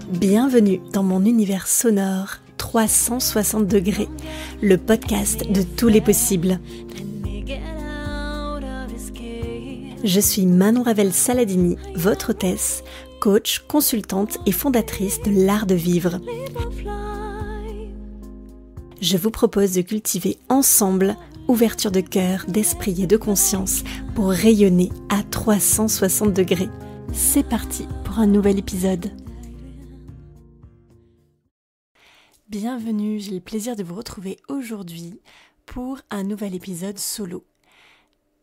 Bienvenue dans mon univers sonore 360 degrés, le podcast de tous les possibles. Je suis Manon Ravel Saladini, votre hôtesse, coach, consultante et fondatrice de l'art de vivre. Je vous propose de cultiver ensemble ouverture de cœur, d'esprit et de conscience pour rayonner à 360 degrés. C'est parti pour un nouvel épisode. Bienvenue, j'ai le plaisir de vous retrouver aujourd'hui pour un nouvel épisode solo.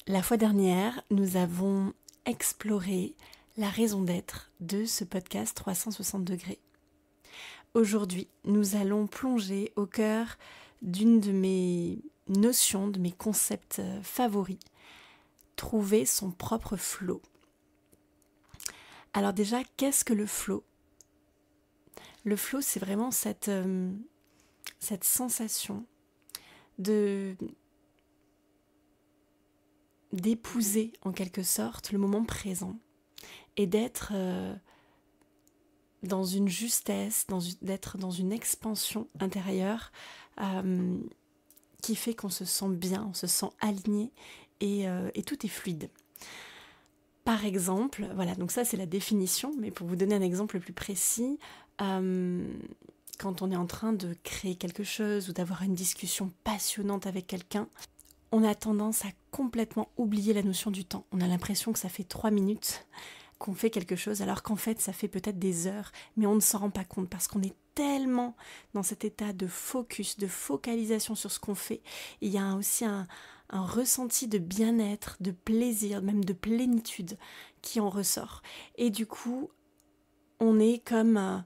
La fois dernière, nous avons exploré la raison d'être de ce podcast 360 degrés. Aujourd'hui, nous allons plonger au cœur d'une de mes notions, de mes concepts favoris, trouver son propre flow. Alors déjà, qu'est-ce que le flow ? Le flow, c'est vraiment cette sensation d'épouser en quelque sorte le moment présent et d'être dans une justesse, d'être dans une expansion intérieure qui fait qu'on se sent bien, on se sent aligné et tout est fluide. Par exemple, voilà, donc ça c'est la définition, mais pour vous donner un exemple plus précis, quand on est en train de créer quelque chose ou d'avoir une discussion passionnante avec quelqu'un, on a tendance à complètement oublier la notion du temps. On a l'impression que ça fait 3 minutes qu'on fait quelque chose, alors qu'en fait ça fait peut-être des heures, mais on ne s'en rend pas compte parce qu'on est tellement dans cet état de focus, de focalisation sur ce qu'on fait. Et il y a aussi un ressenti de bien-être, de plaisir, même de plénitude qui en ressort. Et du coup, on est comme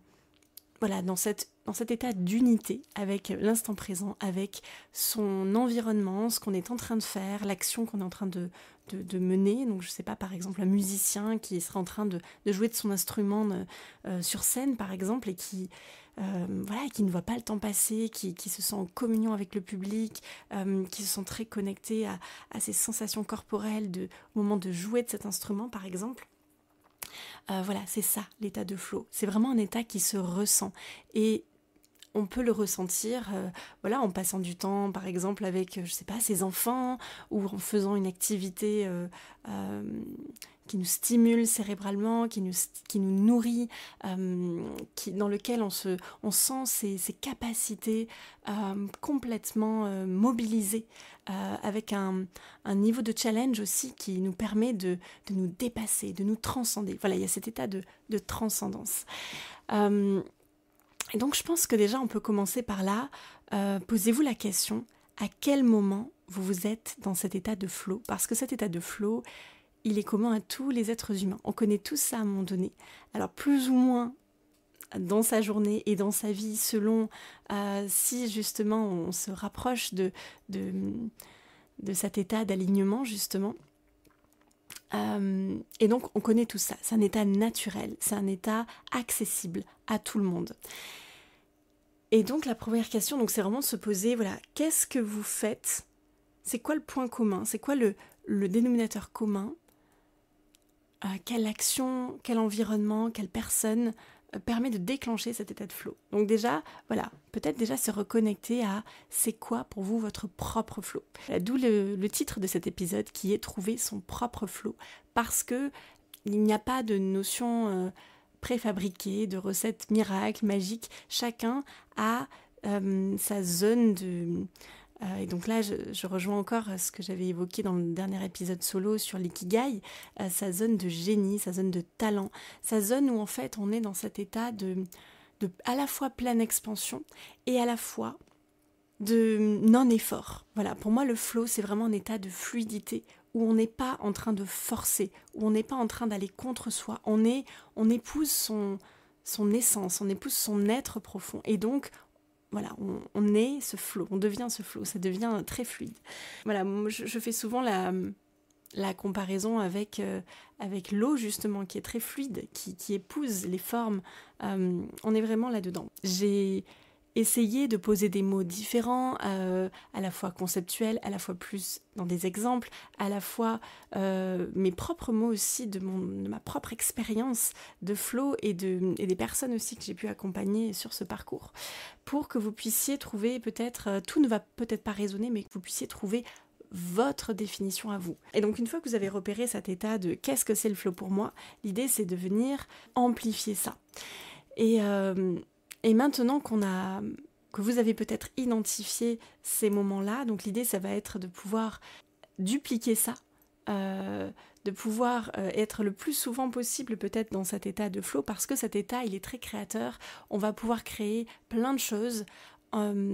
dans cet état d'unité avec l'instant présent, avec son environnement, ce qu'on est en train de faire, l'action qu'on est en train de mener. Donc je sais pas, par exemple, un musicien qui serait en train de jouer de son instrument sur scène, par exemple, et qui ne voit pas le temps passer, qui se sent en communion avec le public, qui se sent très connecté à ses sensations corporelles au moment de jouer de cet instrument, par exemple. C'est ça, l'état de flow. C'est vraiment un état qui se ressent. Et on peut le ressentir en passant du temps, par exemple, avec, ses enfants, ou en faisant une activité qui nous stimule cérébralement, qui nous nourrit, dans lequel on sent ses capacités complètement mobilisées, avec un niveau de challenge aussi qui nous permet de nous dépasser, de nous transcender. Voilà, il y a cet état de transcendance. Et donc je pense que déjà on peut commencer par là. Posez-vous la question, à quel moment vous êtes dans cet état de flow ? Parce que cet état de flow, il est commun à tous les êtres humains. On connaît tous ça à un moment donné. Alors plus ou moins dans sa journée et dans sa vie, selon si justement on se rapproche de cet état d'alignement justement. Et donc on connaît tout ça, c'est un état naturel, c'est un état accessible à tout le monde. Et donc la première question, donc, c'est vraiment de se poser, qu'est-ce que vous faites ? C'est quoi le point commun ? C'est quoi le dénominateur commun ? Quelle action, quel environnement, quelle personne permet de déclencher cet état de flow ? Donc déjà, peut-être déjà se reconnecter à c'est quoi pour vous votre propre flow. D'où le titre de cet épisode qui est trouver son propre flow. Parce que il n'y a pas de notion préfabriquée, de recette miracle, magique. Chacun a sa zone de... et donc là, je rejoins encore ce que j'avais évoqué dans le dernier épisode solo sur l'ikigai, sa zone de génie, sa zone de talent, sa zone où en fait on est dans cet état de à la fois pleine expansion et à la fois de non-effort. Voilà, pour moi le flow c'est vraiment un état de fluidité où on n'est pas en train de forcer, où on n'est pas en train d'aller contre soi, on épouse son essence, on épouse son être profond et donc on est ce flow, on devient ce flow, ça devient très fluide. Voilà, moi, je fais souvent la comparaison avec l'eau justement, qui est très fluide, qui épouse les formes. On est vraiment là-dedans. J'ai essayer de poser des mots différents, à la fois conceptuels, à la fois plus dans des exemples, à la fois mes propres mots aussi de ma propre expérience de flow et des personnes aussi que j'ai pu accompagner sur ce parcours, pour que vous puissiez trouver peut-être, tout ne va peut-être pas résonner, mais que vous puissiez trouver votre définition à vous. Et donc une fois que vous avez repéré cet état de qu'est-ce que c'est le flow pour moi, l'idée c'est de venir amplifier ça. Et maintenant que vous avez peut-être identifié ces moments-là, donc l'idée ça va être de pouvoir dupliquer ça, de pouvoir être le plus souvent possible peut-être dans cet état de flow, parce que cet état il est très créateur, on va pouvoir créer plein de choses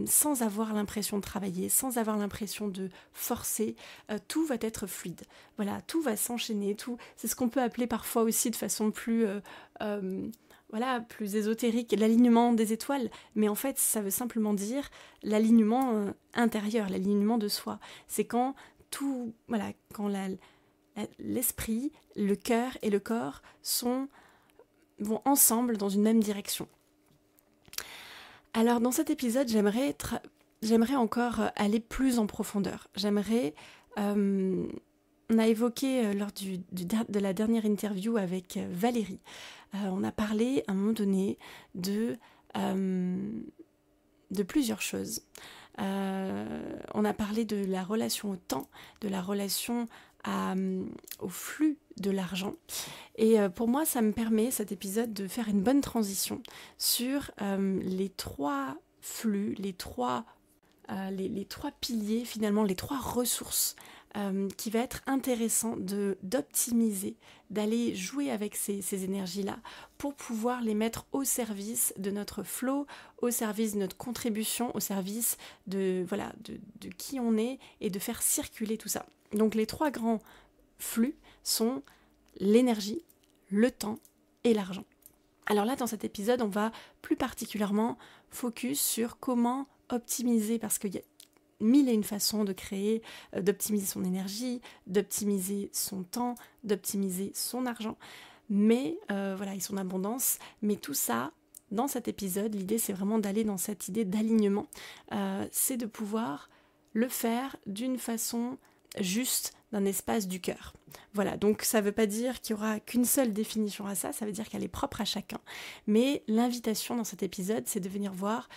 sans avoir l'impression de travailler, sans avoir l'impression de forcer, tout va être fluide. Voilà, tout va s'enchaîner, c'est ce qu'on peut appeler parfois aussi de façon plus ésotérique, l'alignement des étoiles, mais en fait ça veut simplement dire l'alignement intérieur, l'alignement de soi. C'est quand l'esprit, le cœur et le corps vont ensemble dans une même direction. Alors dans cet épisode, j'aimerais encore aller plus en profondeur. On a évoqué lors de la dernière interview avec Valérie, on a parlé à un moment donné de plusieurs choses. On a parlé de la relation au temps, de la relation au flux de l'argent. Et pour moi, ça me permet, cet épisode, de faire une bonne transition sur les trois flux, les trois piliers, finalement, les trois ressources qui va être intéressant d'optimiser, d'aller jouer avec ces énergies-là pour pouvoir les mettre au service de notre flow, au service de notre contribution, au service de qui on est et de faire circuler tout ça. Donc les trois grands flux sont l'énergie, le temps et l'argent. Alors là, dans cet épisode, on va plus particulièrement focus sur comment optimiser, parce qu'il y a mille et une façons de créer, d'optimiser son énergie, d'optimiser son temps, d'optimiser son argent, mais et son abondance. Mais tout ça, dans cet épisode, l'idée c'est vraiment d'aller dans cette idée d'alignement, c'est de pouvoir le faire d'une façon juste, d'un espace du cœur. Voilà, donc ça ne veut pas dire qu'il n'y aura qu'une seule définition à ça, ça veut dire qu'elle est propre à chacun. Mais l'invitation dans cet épisode, c'est de venir voir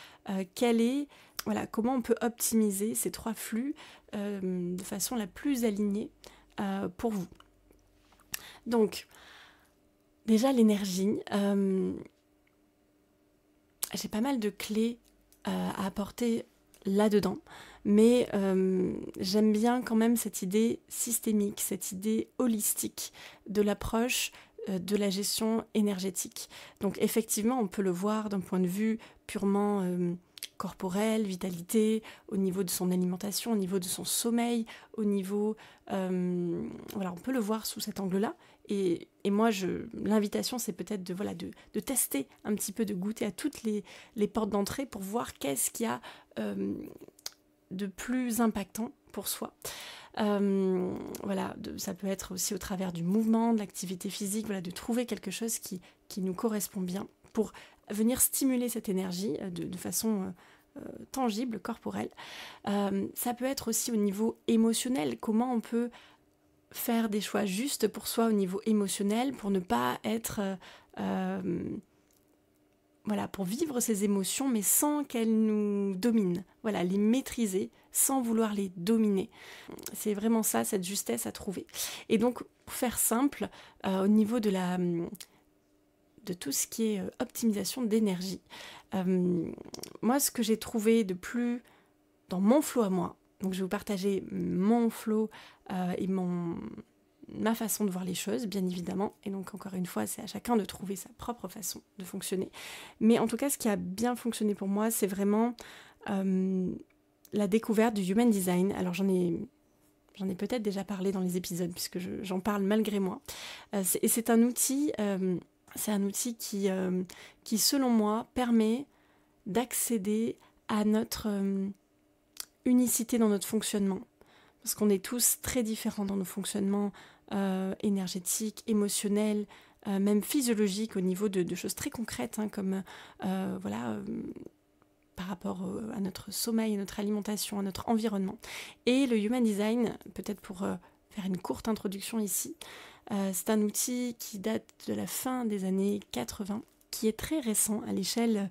comment on peut optimiser ces trois flux de façon la plus alignée pour vous. Donc, déjà l'énergie, j'ai pas mal de clés à apporter là-dedans, mais j'aime bien quand même cette idée systémique, cette idée holistique de l'approche de la gestion énergétique. Donc effectivement, on peut le voir d'un point de vue purement corporel, vitalité, au niveau de son alimentation, au niveau de son sommeil, au niveau... on peut le voir sous cet angle-là. Et moi, l'invitation, c'est peut-être de tester un petit peu, de goûter à toutes les portes d'entrée pour voir qu'est-ce qu'il y a de plus impactant pour soi. Ça peut être aussi au travers du mouvement, de l'activité physique, de trouver quelque chose qui nous correspond bien pour venir stimuler cette énergie de façon tangible, corporelle. Ça peut être aussi au niveau émotionnel, comment on peut faire des choix justes pour soi au niveau émotionnel, pour ne pas être... pour vivre ces émotions, mais sans qu'elles nous dominent. Les maîtriser sans vouloir les dominer. C'est vraiment ça, cette justesse à trouver. Et donc, pour faire simple, au niveau de tout ce qui est optimisation d'énergie, moi, ce que j'ai trouvé de plus dans mon flow à moi, donc je vais vous partager mon flow et ma façon de voir les choses, bien évidemment, et donc encore une fois, c'est à chacun de trouver sa propre façon de fonctionner. Mais en tout cas, ce qui a bien fonctionné pour moi, c'est vraiment la découverte du Human Design. Alors j'en ai peut-être déjà parlé dans les épisodes, puisque j'en parle malgré moi. Et c'est un outil qui, selon moi, permet d'accéder à notre unicité dans notre fonctionnement. Parce qu'on est tous très différents dans nos fonctionnements énergétiques, émotionnels, même physiologiques, au niveau de choses très concrètes, comme par rapport à notre sommeil, à notre alimentation, à notre environnement. Et le Human Design, peut-être pour faire une courte introduction ici, c'est un outil qui date de la fin des années 80, qui est très récent à l'échelle,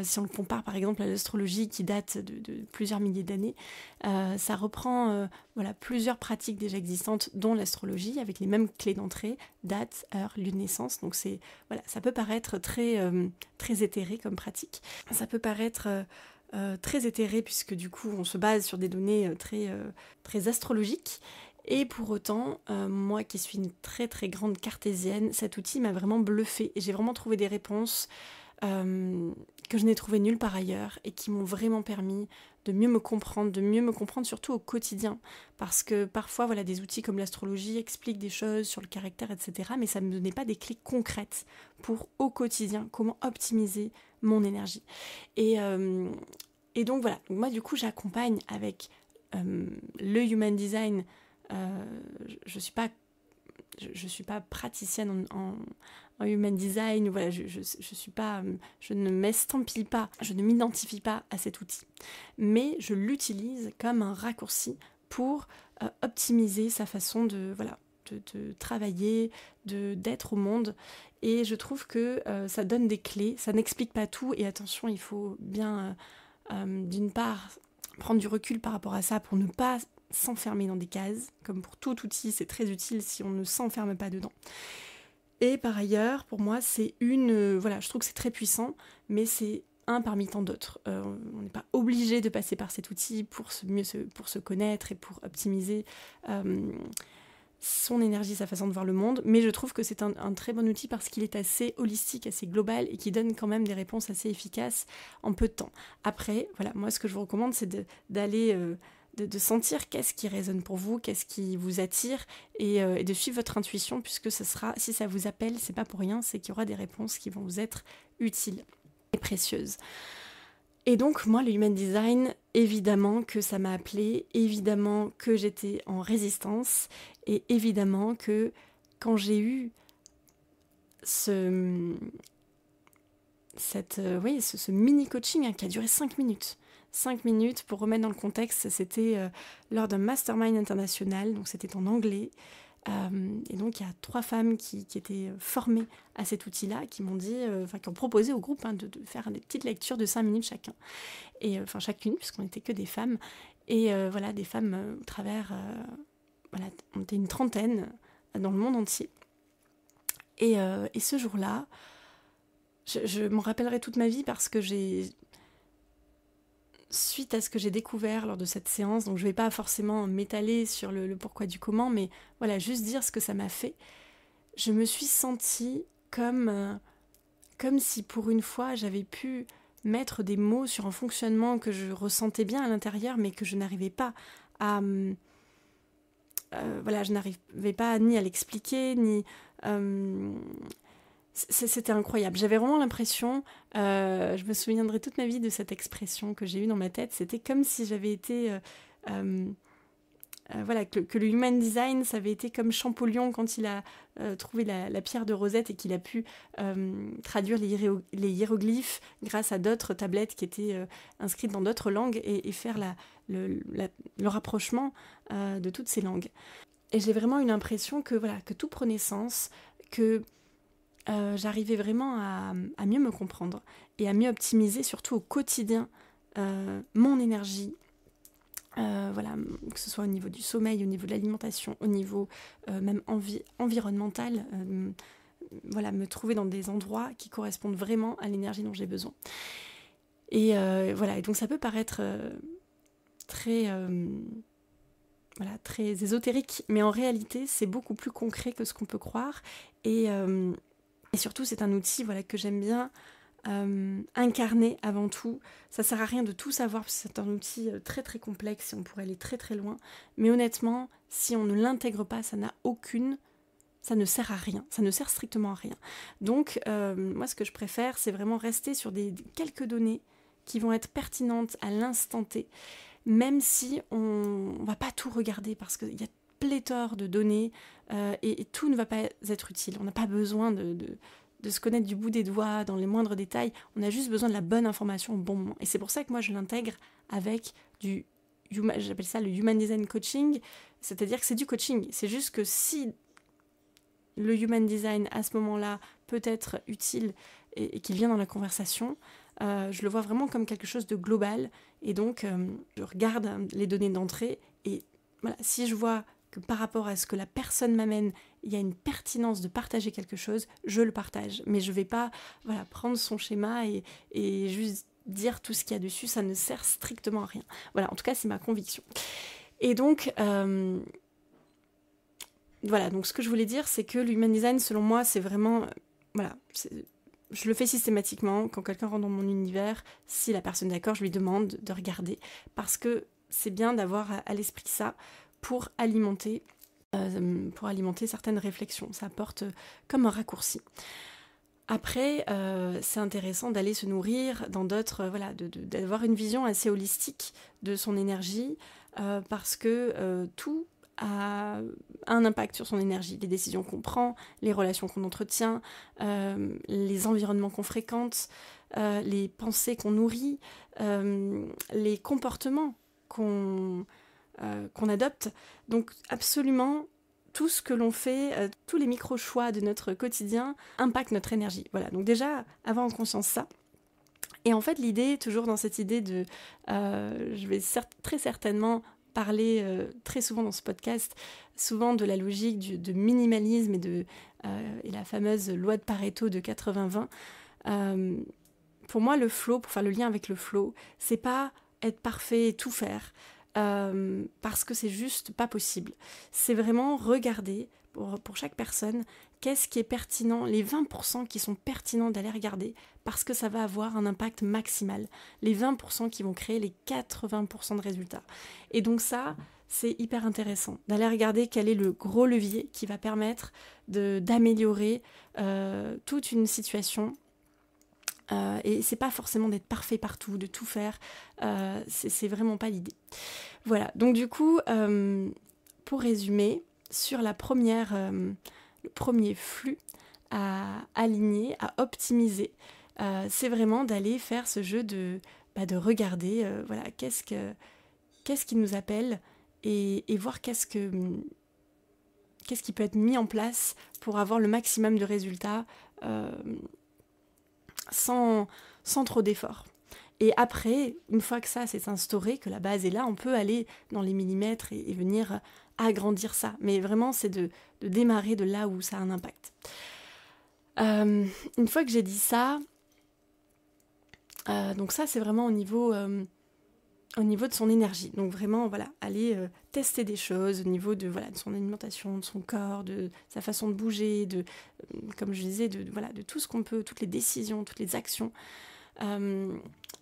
si on le compare par exemple à l'astrologie qui date de plusieurs milliers d'années. Ça reprend plusieurs pratiques déjà existantes, dont l'astrologie, avec les mêmes clés d'entrée, date, heure, lieu de naissance. Donc ça peut paraître très éthéré comme pratique. Ça peut paraître très éthéré puisque du coup on se base sur des données très astrologiques. Et pour autant, moi qui suis une très très grande cartésienne, cet outil m'a vraiment bluffée et j'ai vraiment trouvé des réponses que je n'ai trouvées nulle part ailleurs et qui m'ont vraiment permis de mieux me comprendre surtout au quotidien. Parce que parfois, des outils comme l'astrologie expliquent des choses sur le caractère, etc. Mais ça ne me donnait pas des clés concrètes pour au quotidien, comment optimiser mon énergie. Et donc voilà, moi du coup j'accompagne avec le Human Design. Je suis pas praticienne en Human Design. Voilà, je ne m'estampille pas, je ne m'identifie pas à cet outil. Mais je l'utilise comme un raccourci pour optimiser sa façon de travailler, d'être au monde. Et je trouve que ça donne des clés, ça n'explique pas tout. Et attention, il faut bien, d'une part, prendre du recul par rapport à ça pour ne pas s'enfermer dans des cases. Comme pour tout outil, c'est très utile si on ne s'enferme pas dedans. Et par ailleurs, pour moi, je trouve que c'est très puissant, mais c'est un parmi tant d'autres. On n'est pas obligé de passer par cet outil pour se connaître et pour optimiser son énergie, sa façon de voir le monde, mais je trouve que c'est un très bon outil parce qu'il est assez holistique, assez global et qui donne quand même des réponses assez efficaces en peu de temps. Après, moi ce que je vous recommande, c'est d'aller de sentir qu'est-ce qui résonne pour vous, qu'est-ce qui vous attire et de suivre votre intuition puisque si ça vous appelle, c'est pas pour rien, c'est qu'il y aura des réponses qui vont vous être utiles et précieuses. Et donc moi le Human Design, évidemment que ça m'a appelée, évidemment que j'étais en résistance et évidemment que quand j'ai eu ce mini coaching qui a duré 5 minutes. 5 minutes, pour remettre dans le contexte, c'était lors d'un mastermind international, donc c'était en anglais. Et donc il y a 3 femmes qui étaient formées à cet outil-là, qui m'ont dit, qui ont proposé au groupe de faire des petites lectures de 5 minutes chacun. Et chacune, puisqu'on n'était que des femmes. Et des femmes au travers, on était une trentaine dans le monde entier. Et ce jour-là, je m'en rappellerai toute ma vie parce que suite à ce que j'ai découvert lors de cette séance, donc je ne vais pas forcément m'étaler sur le pourquoi du comment, mais juste dire ce que ça m'a fait. Je me suis sentie comme si pour une fois j'avais pu mettre des mots sur un fonctionnement que je ressentais bien à l'intérieur, mais que je n'arrivais pas à... je n'arrivais pas ni à l'expliquer, ni... C'était incroyable. J'avais vraiment l'impression, je me souviendrai toute ma vie de cette expression que j'ai eue dans ma tête. C'était comme si j'avais été, que le Human Design, ça avait été comme Champollion quand il a trouvé la pierre de Rosette et qu'il a pu traduire les hiéroglyphes grâce à d'autres tablettes qui étaient inscrites dans d'autres langues et faire le rapprochement de toutes ces langues. Et j'ai vraiment eu l'impression que tout prenait sens, que j'arrivais vraiment à mieux me comprendre et à mieux optimiser, surtout au quotidien, mon énergie, que ce soit au niveau du sommeil, au niveau de l'alimentation, au niveau même environnemental, me trouver dans des endroits qui correspondent vraiment à l'énergie dont j'ai besoin. Et donc ça peut paraître très ésotérique, mais en réalité c'est beaucoup plus concret que ce qu'on peut croire et surtout c'est un outil que j'aime bien incarner avant tout. Ça sert à rien de tout savoir parce que c'est un outil très très complexe et on pourrait aller très très loin, mais honnêtement si on ne l'intègre pas, ça ne sert à rien, ça ne sert strictement à rien. Donc moi ce que je préfère c'est vraiment rester sur quelques données qui vont être pertinentes à l'instant T, même si on va pas tout regarder parce qu'il y a pléthore de données et tout ne va pas être utile. On n'a pas besoin se connaître du bout des doigts, dans les moindres détails. On a juste besoin de la bonne information au bon moment. Et c'est pour ça que moi, je l'intègre avec j'appelle ça le Human Design Coaching, c'est-à-dire que c'est du coaching. C'est juste que si le Human Design, à ce moment-là, peut être utile et qu'il vient dans la conversation, je le vois vraiment comme quelque chose de global. Et donc, je regarde les données d'entrée et voilà, si je vois que par rapport à ce que la personne m'amène, il y a une pertinence de partager quelque chose, je le partage. Mais je ne vais pas prendre son schéma et juste dire tout ce qu'il y a dessus, ça ne sert strictement à rien. Voilà, en tout cas, c'est ma conviction. Et donc, donc ce que je voulais dire, c'est que l'Human Design, selon moi, c'est vraiment... je le fais systématiquement. Quand quelqu'un rentre dans mon univers, si la personne est d'accord, je lui demande de regarder. Parce que c'est bien d'avoir à l'esprit ça pour alimenter certaines réflexions. Ça apporte comme un raccourci. Après, c'est intéressant d'aller se nourrir dans d'autres, d'avoir une vision assez holistique de son énergie, parce que tout a un impact sur son énergie. Les décisions qu'on prend, les relations qu'on entretient, les environnements qu'on fréquente, les pensées qu'on nourrit, les comportements qu'on adopte. Donc absolument, tout ce que l'on fait, tous les micro-choix de notre quotidien impactent notre énergie. Voilà, donc déjà, avoir en conscience ça. Et en fait, l'idée, toujours dans cette idée de... je vais très certainement parler très souvent dans ce podcast, souvent de la logique de minimalisme et la fameuse loi de Pareto de 80-20. Pour moi, le flow, pour faire le lien avec le flow, c'est pas être parfait et tout faire, parce que c'est juste pas possible. C'est vraiment regarder pour chaque personne qu'est-ce qui est pertinent, les 20% qui sont pertinents d'aller regarder, parce que ça va avoir un impact maximal. Les 20% qui vont créer les 80% de résultats. Et donc ça, c'est hyper intéressant d'aller regarder quel est le gros levier qui va permettre d'améliorer toute une situation. Et c'est pas forcément d'être parfait partout, de tout faire, c'est vraiment pas l'idée. Voilà, donc du coup, pour résumer, sur le premier flux à aligner, à optimiser, c'est vraiment d'aller faire ce jeu de regarder, qu'est-ce qui nous appelle et voir qu'est-ce qui peut être mis en place pour avoir le maximum de résultats sans trop d'efforts. Et après, une fois que ça s'est instauré, que la base est là, on peut aller dans les millimètres et venir agrandir ça. Mais vraiment, c'est de démarrer de là où ça a un impact. Une fois que j'ai dit ça, donc ça, c'est vraiment au niveau de son énergie. Donc vraiment, aller tester des choses au niveau de son alimentation, de son corps, de sa façon de bouger, comme je disais, de tout ce qu'on peut, toutes les décisions, toutes les actions.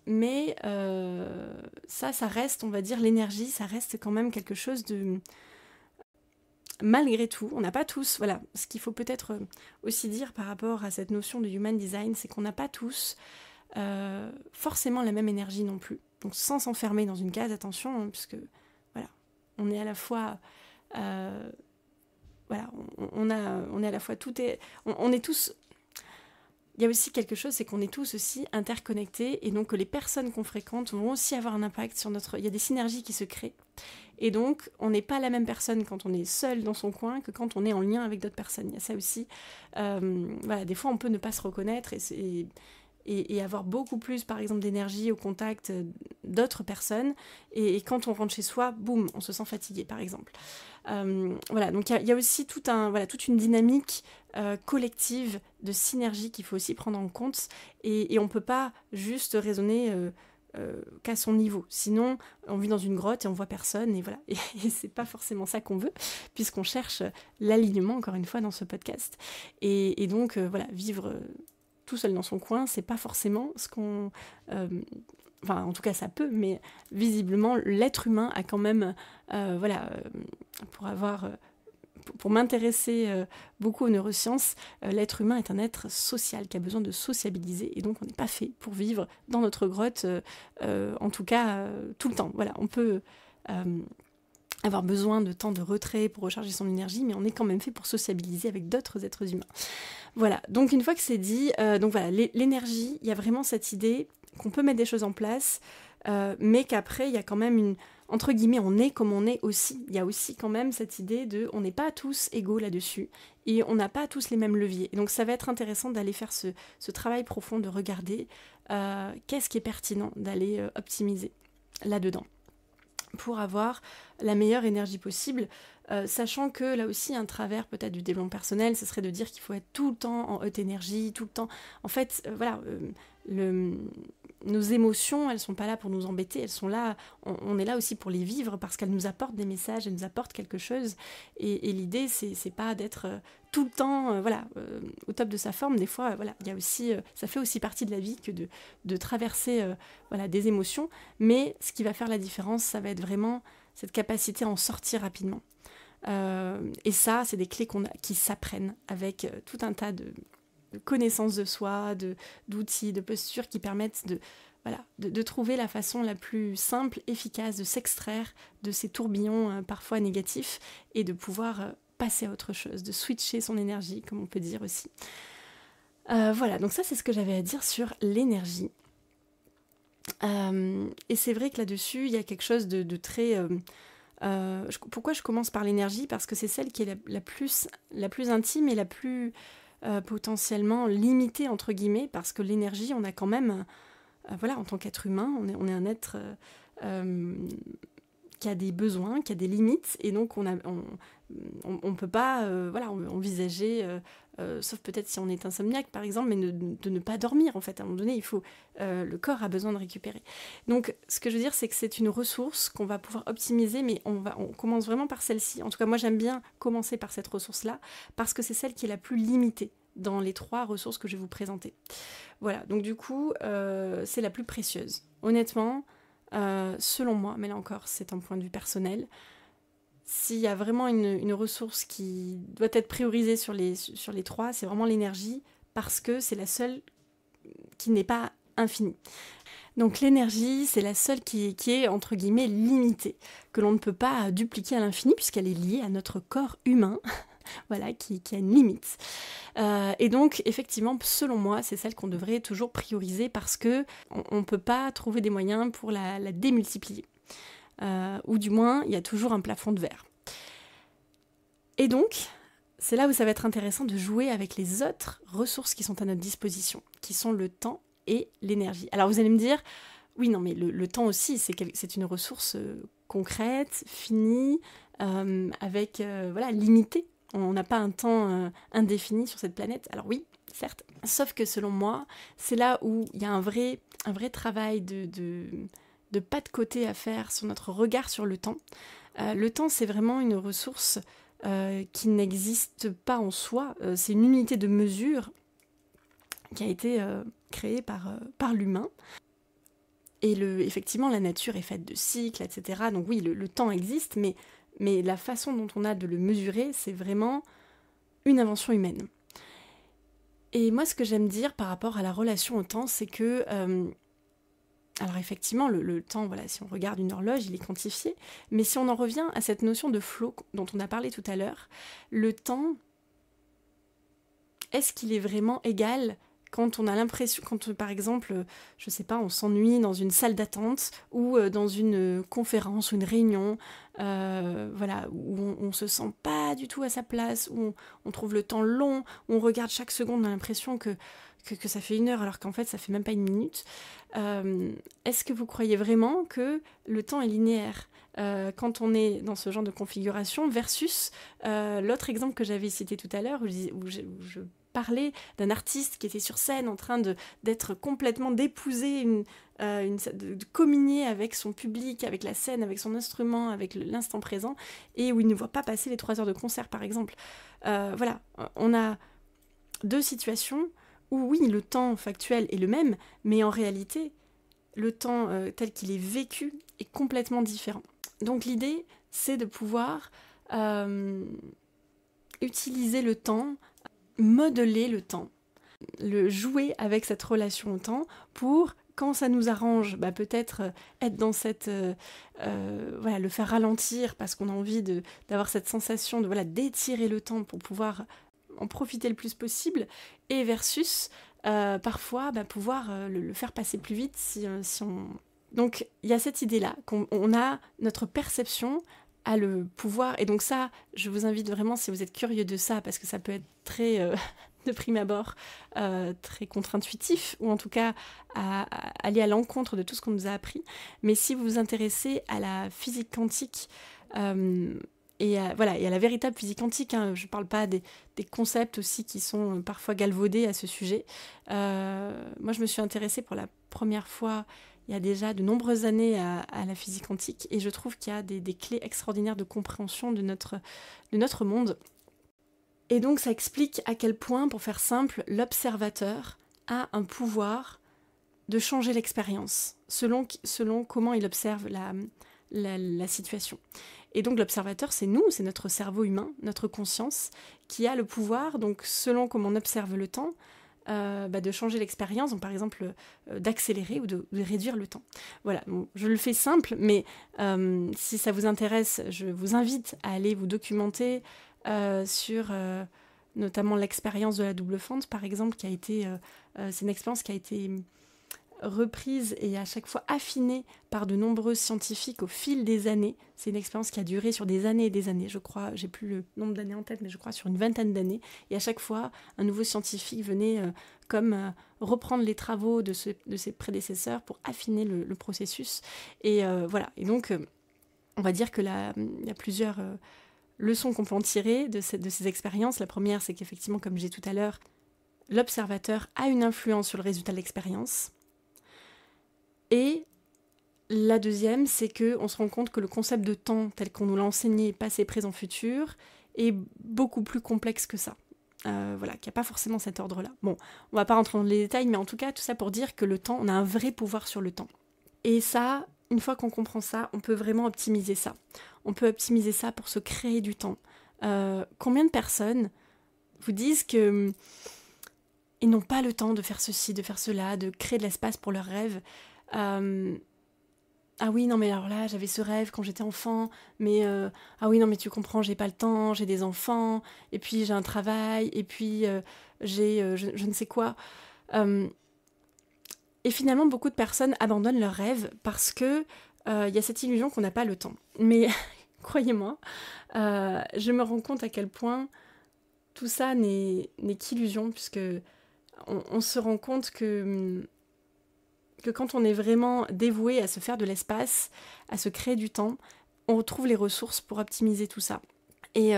Mais ça reste, on va dire, l'énergie, ça reste quand même quelque chose de... Malgré tout, on n'a pas tous... ce qu'il faut peut-être aussi dire par rapport à cette notion de Human Design, c'est qu'on n'a pas tous forcément la même énergie non plus. Donc sans s'enfermer dans une case, attention, puisque on est à la fois... on est à la fois on est tous... Il y a aussi quelque chose, c'est qu'on est tous aussi interconnectés et donc que les personnes qu'on fréquente vont aussi avoir un impact sur notre... Il y a des synergies qui se créent. Et donc, on n'est pas la même personne quand on est seul dans son coin que quand on est en lien avec d'autres personnes. Il y a ça aussi. Des fois, on peut ne pas se reconnaître et avoir beaucoup plus, par exemple, d'énergie au contact d'autres personnes. Et quand on rentre chez soi, boum, on se sent fatigué, par exemple. Donc il y a aussi toute une dynamique collective de synergie qu'il faut aussi prendre en compte. Et on ne peut pas juste raisonner qu'à son niveau. Sinon, on vit dans une grotte et on voit personne. Et c'est pas forcément ça qu'on veut, puisqu'on cherche l'alignement, encore une fois, dans ce podcast. Et donc, vivre... tout seul dans son coin, c'est pas forcément ce qu'on... en tout cas, ça peut, mais visiblement, l'être humain a quand même... pour m'intéresser beaucoup aux neurosciences, l'être humain est un être social qui a besoin de sociabiliser, et donc on n'est pas fait pour vivre dans notre grotte, en tout cas, tout le temps. On peut... avoir besoin de temps de retrait pour recharger son énergie, mais on est quand même fait pour sociabiliser avec d'autres êtres humains. Voilà, donc une fois que c'est dit, donc voilà, l'énergie, il y a vraiment cette idée qu'on peut mettre des choses en place, mais qu'après, il y a quand même entre guillemets, on est comme on est aussi. Il y a aussi quand même cette idée on n'est pas tous égaux là-dessus, et on n'a pas tous les mêmes leviers. Et donc ça va être intéressant d'aller faire ce travail profond, de regarder qu'est-ce qui est pertinent d'aller optimiser là-dedans, pour avoir la meilleure énergie possible, sachant que là aussi un travers peut-être du développement personnel, ce serait de dire qu'il faut être tout le temps en haute énergie, tout le temps. En fait, nos émotions, elles sont pas là pour nous embêter, elles sont là, on est là aussi pour les vivre parce qu'elles nous apportent des messages, elles nous apportent quelque chose. Et l'idée, c'est pas d'être tout le temps, au top de sa forme. Des fois, il y a aussi, ça fait aussi partie de la vie que de traverser, des émotions. Mais ce qui va faire la différence, ça va être vraiment cette capacité à en sortir rapidement. Et ça, c'est des clés qui s'apprennent avec tout un tas de connaissances de soi, d'outils, de postures qui permettent de trouver la façon la plus simple, efficace de s'extraire de ces tourbillons parfois négatifs et de pouvoir passer à autre chose, de switcher son énergie, comme on peut dire aussi. Donc ça, c'est ce que j'avais à dire sur l'énergie. Et c'est vrai que là-dessus, il y a quelque chose de très... pourquoi je commence par l'énergie ? Parce que c'est celle qui est la plus intime et la plus potentiellement limitée, entre guillemets, parce que l'énergie, on a quand même, en tant qu'être humain, on est un être qui a des besoins, qui a des limites, et donc on peut pas envisager, sauf peut-être si on est insomniaque par exemple, mais de ne pas dormir en fait. À un moment donné, le corps a besoin de récupérer. Donc ce que je veux dire, c'est que c'est une ressource qu'on va pouvoir optimiser, mais on commence vraiment par celle-ci. En tout cas, moi j'aime bien commencer par cette ressource-là, parce que c'est celle qui est la plus limitée dans les 3 ressources que je vais vous présenter. Voilà, donc du coup, c'est la plus précieuse. Honnêtement, selon moi, mais là encore, c'est un point de vue personnel, s'il y a vraiment une ressource qui doit être priorisée sur les 3, c'est vraiment l'énergie, parce que c'est la seule qui n'est pas infinie. Donc l'énergie, c'est la seule qui est, entre guillemets, limitée, que l'on ne peut pas dupliquer à l'infini, puisqu'elle est liée à notre corps humain, qui a une limite. Et donc, effectivement, selon moi, c'est celle qu'on devrait toujours prioriser, parce que on ne peut pas trouver des moyens pour la démultiplier. Ou du moins, il y a toujours un plafond de verre. Et donc, c'est là où ça va être intéressant de jouer avec les autres ressources qui sont à notre disposition, qui sont le temps et l'énergie. Alors vous allez me dire, oui, non, mais le temps aussi, c'est une ressource concrète, finie, limitée. On n'a pas un temps indéfini sur cette planète. Alors oui, certes. Sauf que selon moi, c'est là où il y a un vrai travail de pas de côté à faire sur notre regard sur le temps. Le temps, c'est vraiment une ressource qui n'existe pas en soi. C'est une unité de mesure qui a été créée par l'humain. Et effectivement, la nature est faite de cycles, etc. Donc oui, le temps existe, mais la façon dont on a de le mesurer, c'est vraiment une invention humaine. Et moi, ce que j'aime dire par rapport à la relation au temps, c'est que... alors effectivement, le temps, si on regarde une horloge, il est quantifié, mais si on en revient à cette notion de flow dont on a parlé tout à l'heure, le temps, est-ce qu'il est vraiment égal quand on a l'impression, quand par exemple, je sais pas, on s'ennuie dans une salle d'attente ou dans une conférence ou une réunion, où on se sent pas du tout à sa place, où on trouve le temps long, où on regarde chaque seconde, on a l'impression que ça fait 1 heure alors qu'en fait ça fait même pas 1 minute. Est-ce que vous croyez vraiment que le temps est linéaire quand on est dans ce genre de configuration versus l'autre exemple que j'avais cité tout à l'heure où je parlais d'un artiste qui était sur scène en train d'être complètement d'épousé, de communier avec son public, avec la scène, avec son instrument, avec l'instant présent, et où il ne voit pas passer les 3 heures de concert par exemple. On a 2 situations où oui, le temps factuel est le même, mais en réalité, le temps tel qu'il est vécu est complètement différent. Donc l'idée, c'est de pouvoir utiliser le temps, modeler le temps, jouer avec cette relation au temps pour, quand ça nous arrange, peut-être être dans cette... le faire ralentir parce qu'on a envie d'avoir cette sensation d'étirer le temps pour pouvoir en profiter le plus possible, et versus parfois pouvoir le faire passer plus vite si on... Donc il y a cette idée-là, qu'on a notre perception a le pouvoir, et donc ça, je vous invite vraiment, si vous êtes curieux de ça, parce que ça peut être très, de prime abord, très contre-intuitif, ou en tout cas à aller à l'encontre de tout ce qu'on nous a appris, mais si vous vous intéressez à la physique quantique, et à la véritable physique quantique, hein, je ne parle pas des concepts aussi qui sont parfois galvaudés à ce sujet. Moi, je me suis intéressée pour la première fois il y a déjà de nombreuses années à la physique quantique, et je trouve qu'il y a des clés extraordinaires de compréhension de notre monde. Et donc ça explique à quel point, pour faire simple, l'observateur a un pouvoir de changer l'expérience selon comment il observe la situation. Et donc l'observateur, c'est nous, c'est notre cerveau humain, notre conscience, qui a le pouvoir, donc selon comment on observe le temps, de changer l'expérience, donc par exemple d'accélérer ou de réduire le temps. Voilà, bon, je le fais simple, mais si ça vous intéresse, je vous invite à aller vous documenter sur notamment l'expérience de la double fente, par exemple, qui a été, c'est une expérience qui a été reprise et à chaque fois affinée par de nombreux scientifiques au fil des années. C'est une expérience qui a duré sur des années et des années, je crois, j'ai plus le nombre d'années en tête, mais je crois sur une vingtaine d'années, et à chaque fois, un nouveau scientifique venait reprendre les travaux de ses prédécesseurs pour affiner le processus. Et voilà, et donc on va dire que il y a plusieurs leçons qu'on peut en tirer de ces expériences. La première, c'est qu'effectivement, comme j'ai dit tout à l'heure, l'observateur a une influence sur le résultat de l'expérience. Et la deuxième, c'est qu'on se rend compte que le concept de temps, tel qu'on nous l'a enseigné, passé, présent, futur, est beaucoup plus complexe que ça. Qu'il n'y a pas forcément cet ordre-là. Bon, on va pas rentrer dans les détails, mais en tout cas, tout ça pour dire que le temps, on a un vrai pouvoir sur le temps. Et ça, une fois qu'on comprend ça, on peut vraiment optimiser ça. On peut optimiser ça pour se créer du temps. Combien de personnes vous disent que ils n'ont pas le temps de faire ceci, de faire cela, de créer de l'espace pour leurs rêves. Ah oui, non mais alors là, j'avais ce rêve quand j'étais enfant, mais ah oui, non mais tu comprends, j'ai pas le temps, j'ai des enfants, et puis j'ai un travail, et puis j'ai je ne sais quoi. Et finalement, beaucoup de personnes abandonnent leurs rêves parce que y a cette illusion qu'on n'a pas le temps. Mais croyez-moi, je me rends compte à quel point tout ça n'est qu'illusion, puisque on se rend compte que quand on est vraiment dévoué à se faire de l'espace, à se créer du temps, on retrouve les ressources pour optimiser tout ça. Et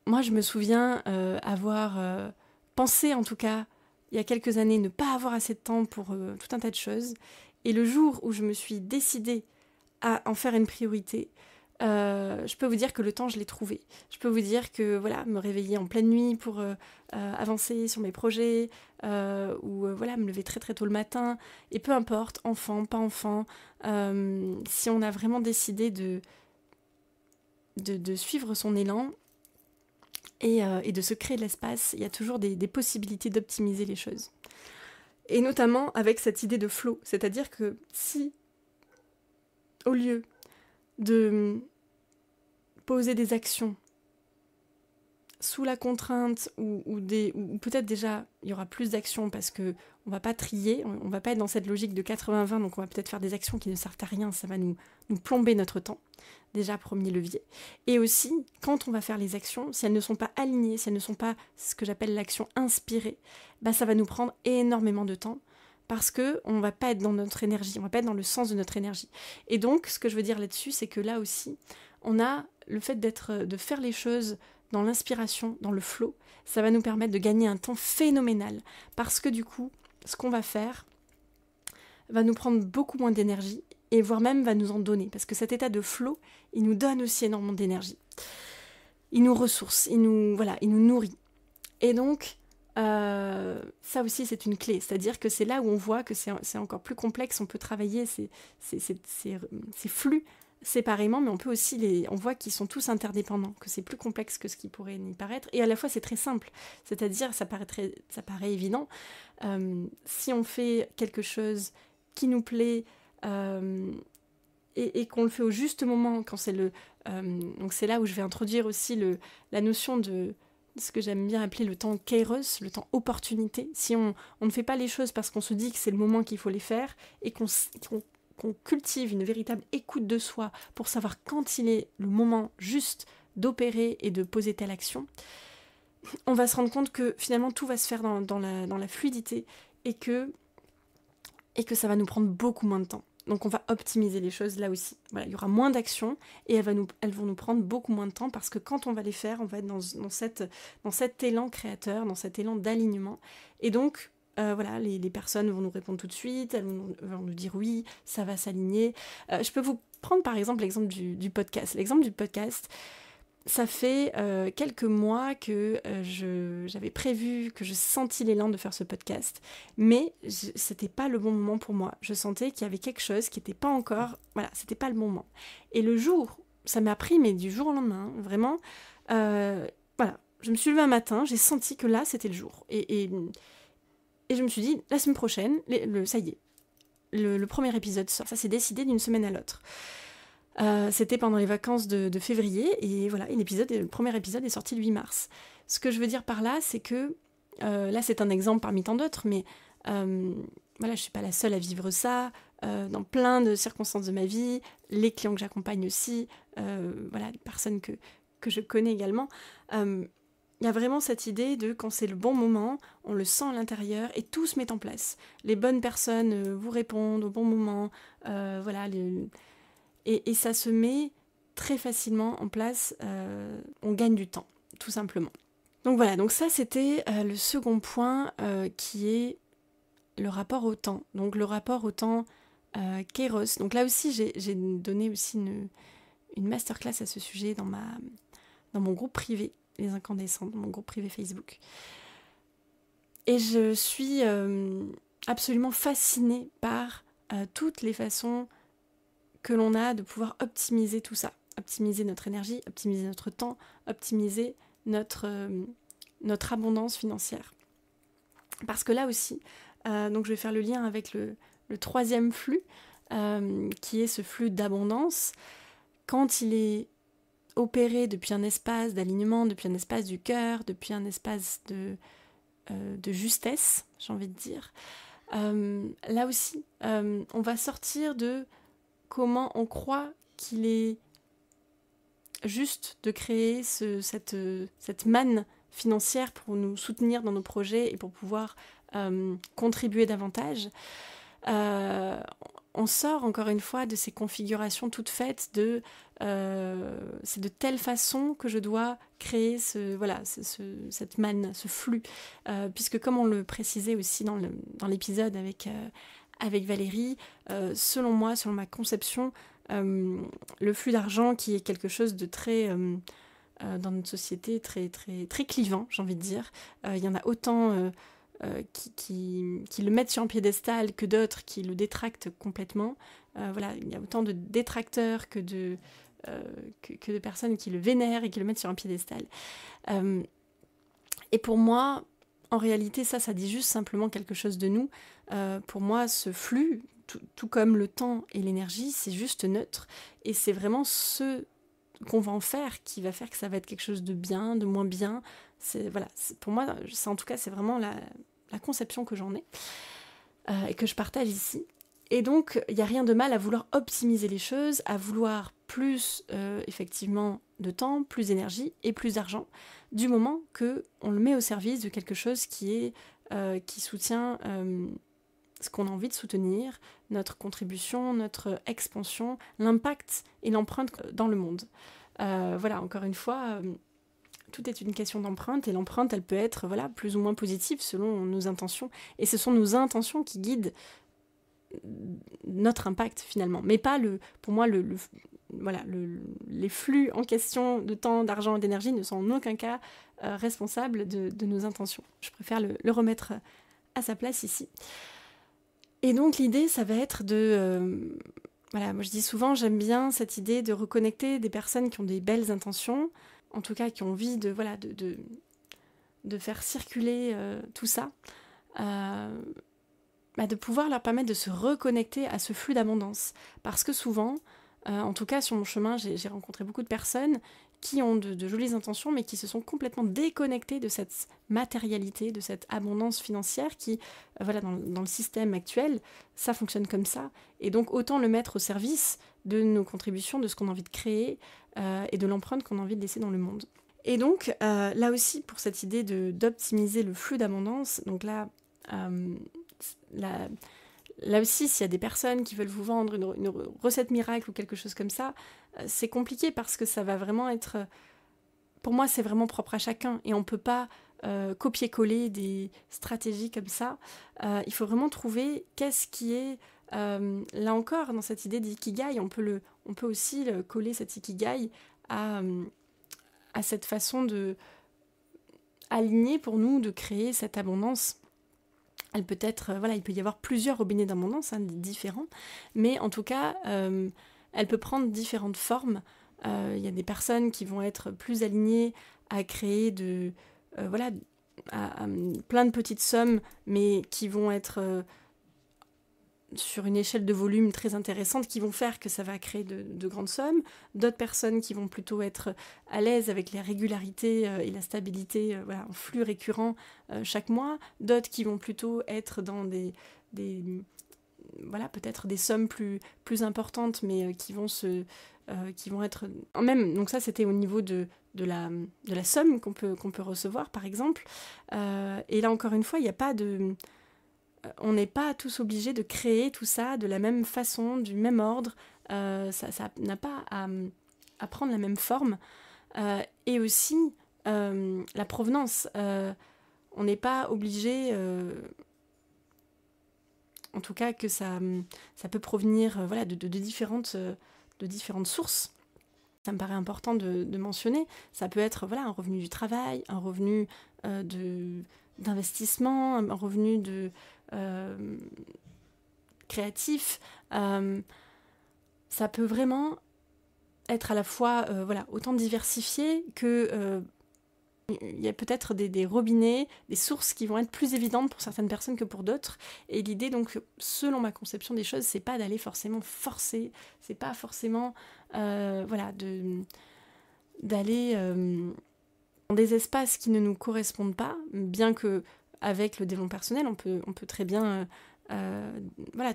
moi, je me souviens avoir pensé, en tout cas, il y a quelques années, ne pas avoir assez de temps pour tout un tas de choses. Et le jour où je me suis décidée à en faire une priorité, je peux vous dire que le temps, je l'ai trouvé. Je peux vous dire que voilà, me réveiller en pleine nuit pour avancer sur mes projets, ou me lever très très tôt le matin, et peu importe, enfant, pas enfant, si on a vraiment décidé de suivre son élan et de se créer de l'espace, il y a toujours des possibilités d'optimiser les choses. Et notamment avec cette idée de flow, c'est-à-dire que si, au lieu de poser des actions sous la contrainte ou peut-être déjà il y aura plus d'actions parce que on va pas trier, on va pas être dans cette logique de 80-20, donc on va peut-être faire des actions qui ne servent à rien, ça va nous plomber notre temps, déjà premier levier. Et aussi, quand on va faire les actions, si elles ne sont pas alignées, si elles ne sont pas ce que j'appelle l'action inspirée, ça va nous prendre énormément de temps parce qu'on va pas être dans notre énergie, on va pas être dans le sens de notre énergie. Et donc, ce que je veux dire là-dessus, c'est que là aussi, on a le fait de faire les choses dans l'inspiration, dans le flow, ça va nous permettre de gagner un temps phénoménal. Parce que du coup, ce qu'on va faire va nous prendre beaucoup moins d'énergie, et voire même va nous en donner. Parce que cet état de flow, il nous donne aussi énormément d'énergie. Il nous ressource, il nous nourrit. Et donc, ça aussi, c'est une clé. C'est-à-dire que c'est là où on voit que c'est encore plus complexe. On peut travailler ces flux séparément, mais on peut aussi on voit qu'ils sont tous interdépendants, que c'est plus complexe que ce qui pourrait n'y paraître, et à la fois c'est très simple, c'est-à-dire ça paraît évident, si on fait quelque chose qui nous plaît, et qu'on le fait au juste moment, quand c'est donc c'est là où je vais introduire aussi la notion de ce que j'aime bien appeler le temps kairos, le temps opportunité. Si on ne fait pas les choses parce qu'on se dit que c'est le moment qu'il faut les faire et qu'on cultive une véritable écoute de soi pour savoir quand il est le moment juste d'opérer et de poser telle action, on va se rendre compte que finalement tout va se faire dans la fluidité et que ça va nous prendre beaucoup moins de temps. Donc on va optimiser les choses là aussi. Voilà, il y aura moins d'actions et elles vont nous prendre beaucoup moins de temps parce que quand on va les faire, on va être dans cet élan créateur, dans cet élan d'alignement. Et donc, voilà, les personnes vont nous répondre tout de suite, elles vont nous dire oui, ça va s'aligner. Je peux vous prendre par exemple l'exemple du podcast. L'exemple du podcast, ça fait quelques mois que j'avais prévu, que je sentis l'élan de faire ce podcast, mais c'était pas le bon moment pour moi. Je sentais qu'il y avait quelque chose qui n'était pas encore... Voilà, c'était pas le bon moment. Et le jour, ça m'a pris, mais du jour au lendemain, vraiment, voilà, je me suis levée un matin, j'ai senti que là, c'était le jour. Et je me suis dit, la semaine prochaine, ça y est, le premier épisode sort. Ça s'est décidé d'une semaine à l'autre. C'était pendant les vacances de février et voilà, le premier épisode est sorti le 8 mars. Ce que je veux dire par là, c'est que là c'est un exemple parmi tant d'autres, mais voilà, je suis pas la seule à vivre ça dans plein de circonstances de ma vie, les clients que j'accompagne aussi, voilà, les personnes que je connais également. Il y a vraiment cette idée de quand c'est le bon moment, on le sent à l'intérieur et tout se met en place. Les bonnes personnes vous répondent au bon moment, voilà, et ça se met très facilement en place, on gagne du temps, tout simplement. Donc voilà, donc ça c'était le second point qui est le rapport au temps. Donc le rapport au temps kairos. Donc là aussi j'ai donné aussi une masterclass à ce sujet dans mon groupe privé, les incandescents, dans mon groupe privé Facebook. Et je suis absolument fascinée par toutes les façons que l'on a de pouvoir optimiser tout ça, optimiser notre énergie, optimiser notre temps, optimiser notre abondance financière. Parce que là aussi, donc je vais faire le lien avec le troisième flux, qui est ce flux d'abondance. Quand il est opéré depuis un espace d'alignement, depuis un espace du cœur, depuis un espace de justesse, j'ai envie de dire, là aussi, on va sortir de comment on croit qu'il est juste de créer cette manne financière pour nous soutenir dans nos projets et pour pouvoir contribuer davantage. On sort encore une fois de ces configurations toutes faites c'est de telle façon que je dois créer cette manne, ce flux. Puisque comme on le précisait aussi dans l'épisode avec Valérie, selon moi, selon ma conception, le flux d'argent qui est quelque chose de très, dans notre société, très, très, très clivant, j'ai envie de dire. Il y en a autant qui le mettent sur un piédestal que d'autres qui le détractent complètement. Voilà, il y a autant de détracteurs que de personnes qui le vénèrent et qui le mettent sur un piédestal. Et pour moi, en réalité, ça dit juste simplement quelque chose de nous. Pour moi, ce flux, tout comme le temps et l'énergie, c'est juste neutre. Et c'est vraiment ce qu'on va en faire qui va faire que ça va être quelque chose de bien, de moins bien. Pour moi, en tout cas, c'est vraiment la conception que j'en ai et que je partage ici. Et donc, il n'y a rien de mal à vouloir optimiser les choses, à vouloir plus, effectivement, de temps, plus d'énergie et plus d'argent, du moment qu'on le met au service de quelque chose qui soutient ce qu'on a envie de soutenir, notre contribution, notre expansion, l'impact et l'empreinte dans le monde. Voilà, encore une fois, tout est une question d'empreinte, et l'empreinte, elle peut être plus ou moins positive selon nos intentions. Et ce sont nos intentions qui guident notre impact finalement, mais pas pour moi les flux en question de temps, d'argent et d'énergie ne sont en aucun cas responsables de nos intentions. Je préfère le remettre à sa place ici. Et donc l'idée, ça va être moi je dis souvent, j'aime bien cette idée de reconnecter des personnes qui ont des belles intentions, en tout cas qui ont envie de faire circuler tout ça, de pouvoir leur permettre de se reconnecter à ce flux d'abondance. Parce que souvent, en tout cas sur mon chemin, j'ai rencontré beaucoup de personnes qui ont de jolies intentions, mais qui se sont complètement déconnectés de cette matérialité, de cette abondance financière qui, voilà, dans le système actuel, ça fonctionne comme ça. Et donc, autant le mettre au service de nos contributions, de ce qu'on a envie de créer et de l'empreinte qu'on a envie de laisser dans le monde. Et donc, là aussi, pour cette idée d'optimiser le flux d'abondance, donc là aussi, s'il y a des personnes qui veulent vous vendre une recette miracle ou quelque chose comme ça, c'est compliqué parce que ça va vraiment être... Pour moi, c'est vraiment propre à chacun et on ne peut pas copier-coller des stratégies comme ça. Il faut vraiment trouver qu'est-ce qui est... là encore, dans cette idée d'ikigai, on peut aussi coller cet ikigai à cette façon de aligner pour nous, de créer cette abondance. Elle peut être, il peut y avoir plusieurs robinets d'abondance, différents, mais en tout cas, elle peut prendre différentes formes. Il y a des personnes qui vont être plus alignées à créer plein de petites sommes, mais qui vont être sur une échelle de volume très intéressante, qui vont faire que ça va créer de grandes sommes. D'autres personnes qui vont plutôt être à l'aise avec les régularités et la stabilité en flux récurrent chaque mois. D'autres qui vont plutôt être dans peut-être des sommes plus importantes, mais qui vont être... Même, donc ça, c'était au niveau de la somme qu'on peut recevoir, par exemple. Et là, encore une fois, il n'y a pas de... On n'est pas tous obligés de créer tout ça de la même façon, du même ordre. Ça n'a pas à prendre la même forme. Et aussi, la provenance. On n'est pas obligé... en tout cas, que ça peut provenir de différentes sources. Ça me paraît important de mentionner. Ça peut être un revenu du travail, un revenu d'investissement, un revenu créatif. Ça peut vraiment être à la fois autant diversifié que... il y a peut-être des robinets, des sources qui vont être plus évidentes pour certaines personnes que pour d'autres. Et l'idée, donc, selon ma conception des choses, c'est pas d'aller forcément forcer, c'est pas forcément d'aller dans des espaces qui ne nous correspondent pas, bien que avec le développement personnel, on peut très bien...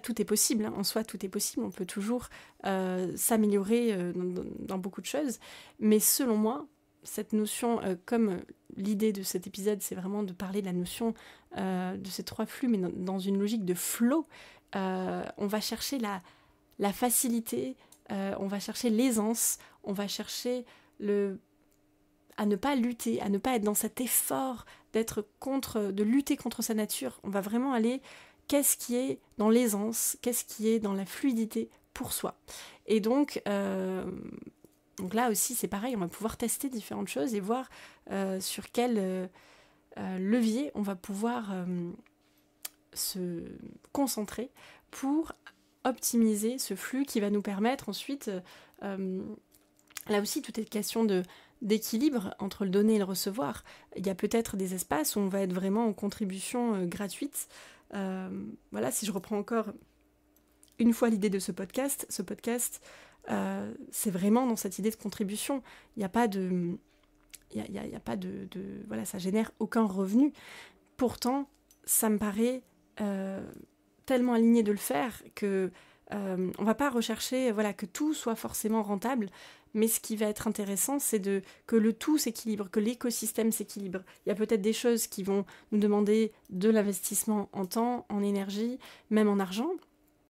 tout est possible, en soi tout est possible, on peut toujours s'améliorer dans beaucoup de choses, mais selon moi, cette notion, comme l'idée de cet épisode, c'est vraiment de parler de la notion de ces trois flux, mais dans une logique de flow, on va chercher la facilité, on va chercher l'aisance, on va chercher à ne pas lutter, à ne pas être dans cet effort de lutter contre sa nature. On va vraiment aller, qu'est-ce qui est dans l'aisance, qu'est-ce qui est dans la fluidité pour soi. Et donc là aussi, c'est pareil, on va pouvoir tester différentes choses et voir sur quel levier on va pouvoir se concentrer pour optimiser ce flux qui va nous permettre ensuite... là aussi, tout est question d'équilibre entre le donner et le recevoir. Il y a peut-être des espaces où on va être vraiment en contribution gratuite. Si je reprends encore une fois l'idée de ce podcast, c'est vraiment dans cette idée de contribution. Il n'y a pas de... ça génère aucun revenu. Pourtant, ça me paraît tellement aligné de le faire que on va pas rechercher que tout soit forcément rentable, mais ce qui va être intéressant, c'est que le tout s'équilibre, que l'écosystème s'équilibre. Il y a peut-être des choses qui vont nous demander de l'investissement en temps, en énergie, même en argent.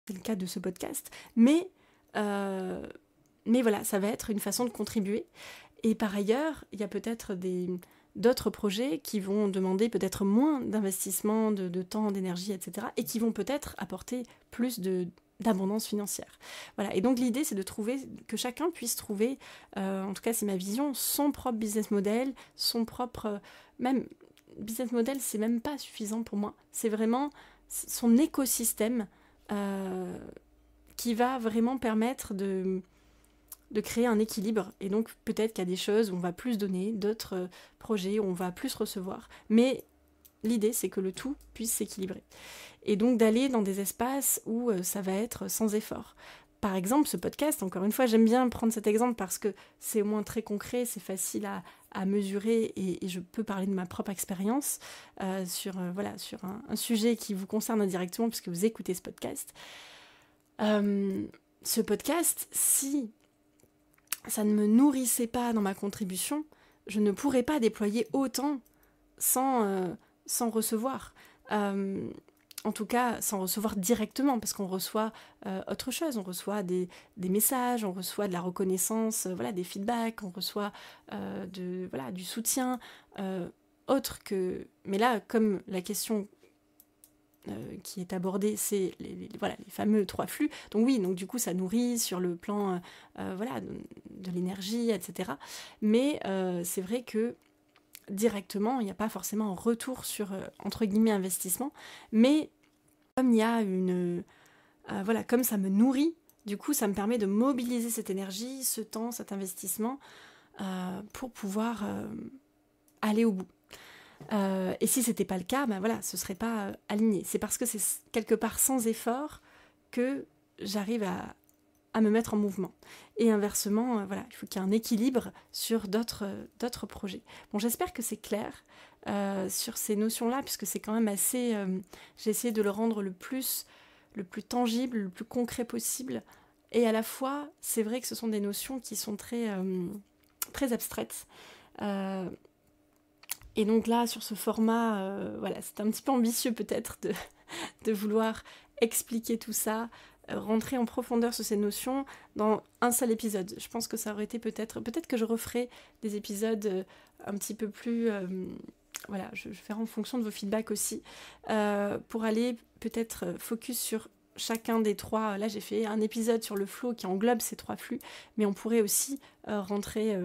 C'est le cas de ce podcast. Mais ça va être une façon de contribuer. Et par ailleurs, il y a peut-être d'autres projets qui vont demander peut-être moins d'investissement, de temps, d'énergie, etc. et qui vont peut-être apporter plus d'abondance financière. Voilà. Et donc l'idée, c'est de trouver, que chacun puisse trouver, en tout cas c'est ma vision, son propre business model, son propre... même business model, c'est même pas suffisant pour moi. C'est vraiment son écosystème qui va vraiment permettre de créer un équilibre. Et donc peut-être qu'il y a des choses où on va plus donner, d'autres projets où on va plus recevoir. Mais l'idée, c'est que le tout puisse s'équilibrer. Et donc d'aller dans des espaces où ça va être sans effort. par exemple, ce podcast, encore une fois, j'aime bien prendre cet exemple parce que c'est au moins très concret, c'est facile à mesurer et je peux parler de ma propre expérience sur un sujet qui vous concerne indirectement puisque vous écoutez ce podcast. Ce podcast, si ça ne me nourrissait pas dans ma contribution, je ne pourrais pas déployer autant sans recevoir. En tout cas, sans recevoir directement, parce qu'on reçoit autre chose. On reçoit des messages, on reçoit de la reconnaissance, des feedbacks, on reçoit du soutien autre que... Mais là, comme la question qui est abordée, c'est les fameux 3 flux. Donc oui, du coup, ça nourrit sur le plan de l'énergie, etc. Mais c'est vrai que directement, il n'y a pas forcément un retour sur, entre guillemets, investissement, mais comme il y a comme ça me nourrit, du coup, ça me permet de mobiliser cette énergie, ce temps, cet investissement, pour pouvoir aller au bout. Et si c'était pas le cas, ce serait pas aligné. C'est parce que c'est quelque part sans effort que j'arrive à me mettre en mouvement. Et inversement, il faut qu'il y ait un équilibre sur d'autres projets. Bon, j'espère que c'est clair sur ces notions-là, puisque c'est quand même assez... j'ai essayé de le rendre le plus tangible, le plus concret possible. Et à la fois, c'est vrai que ce sont des notions qui sont très, très abstraites. Et donc là, sur ce format, c'est un petit peu ambitieux peut-être de vouloir expliquer tout ça, rentrer en profondeur sur ces notions dans un seul épisode. Je pense que ça aurait été peut-être que je referai des épisodes un petit peu plus... je ferai en fonction de vos feedbacks aussi, pour aller peut-être focus sur chacun des 3. Là, j'ai fait un épisode sur le flow qui englobe ces 3 flux, mais on pourrait aussi rentrer...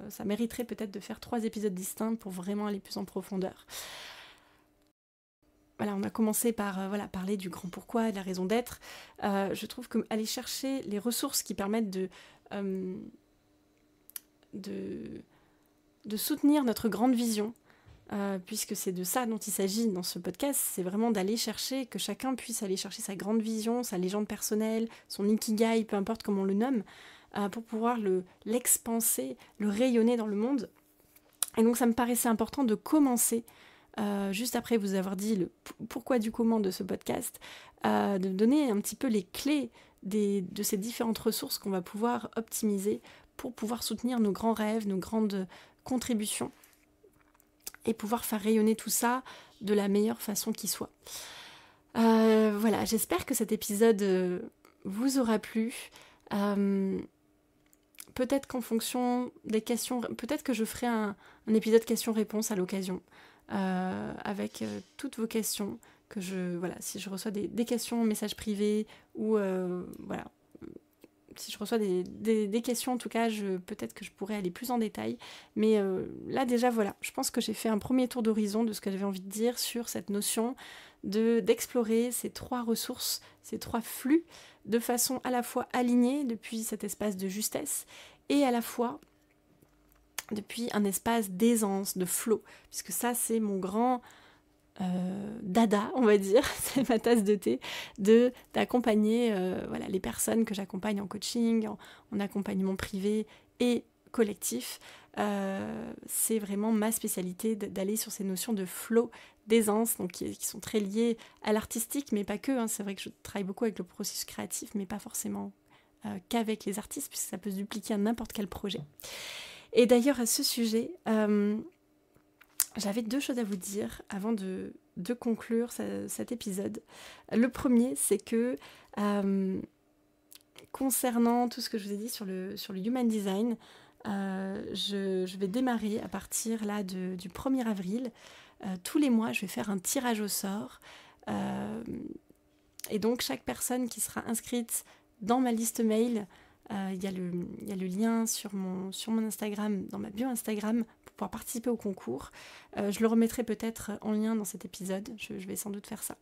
ça mériterait peut-être de faire 3 épisodes distincts pour vraiment aller plus en profondeur. On a commencé par parler du grand pourquoi, de la raison d'être. Je trouve qu'aller chercher les ressources qui permettent de soutenir notre grande vision, puisque c'est de ça dont il s'agit dans ce podcast, c'est vraiment d'aller chercher, que chacun puisse aller chercher sa grande vision, sa légende personnelle, son ikigai, peu importe comment on le nomme, pour pouvoir l'expanser, le rayonner dans le monde. Et donc ça me paraissait important de commencer, juste après vous avoir dit le pourquoi du comment de ce podcast, de donner un petit peu les clés de ces différentes ressources qu'on va pouvoir optimiser pour pouvoir soutenir nos grands rêves, nos grandes contributions et pouvoir faire rayonner tout ça de la meilleure façon qui soit. J'espère que cet épisode vous aura plu. Peut-être qu'en fonction des questions, peut-être que je ferai un épisode questions-réponses à l'occasion, avec toutes vos questions, si je reçois des questions en message privé, ou si je reçois des questions, en tout cas, peut-être que je pourrais aller plus en détail. Mais là, déjà, je pense que j'ai fait un premier tour d'horizon de ce que j'avais envie de dire sur cette notion d'explorer ces 3 ressources, ces 3 flux, de façon à la fois alignée depuis cet espace de justesse et à la fois depuis un espace d'aisance, de flow, puisque ça c'est mon grand dada, on va dire, c'est ma tasse de thé, d'accompagner les personnes que j'accompagne en coaching, en accompagnement privé et collectif. C'est vraiment ma spécialité d'aller sur ces notions de flow, d'aisance, donc qui sont très liées à l'artistique, mais pas que. C'est vrai que je travaille beaucoup avec le processus créatif, mais pas forcément qu'avec les artistes, puisque ça peut se dupliquer à n'importe quel projet. Et d'ailleurs, à ce sujet, j'avais 2 choses à vous dire avant de conclure cet épisode. Le premier, c'est que concernant tout ce que je vous ai dit sur le Human Design, je vais démarrer à partir là du 1er avril. Tous les mois, je vais faire un tirage au sort. Et donc, chaque personne qui sera inscrite dans ma liste mail, il y a le lien sur mon Instagram, dans ma bio Instagram, pour pouvoir participer au concours. Je le remettrai peut-être en lien dans cet épisode. Je vais sans doute faire ça.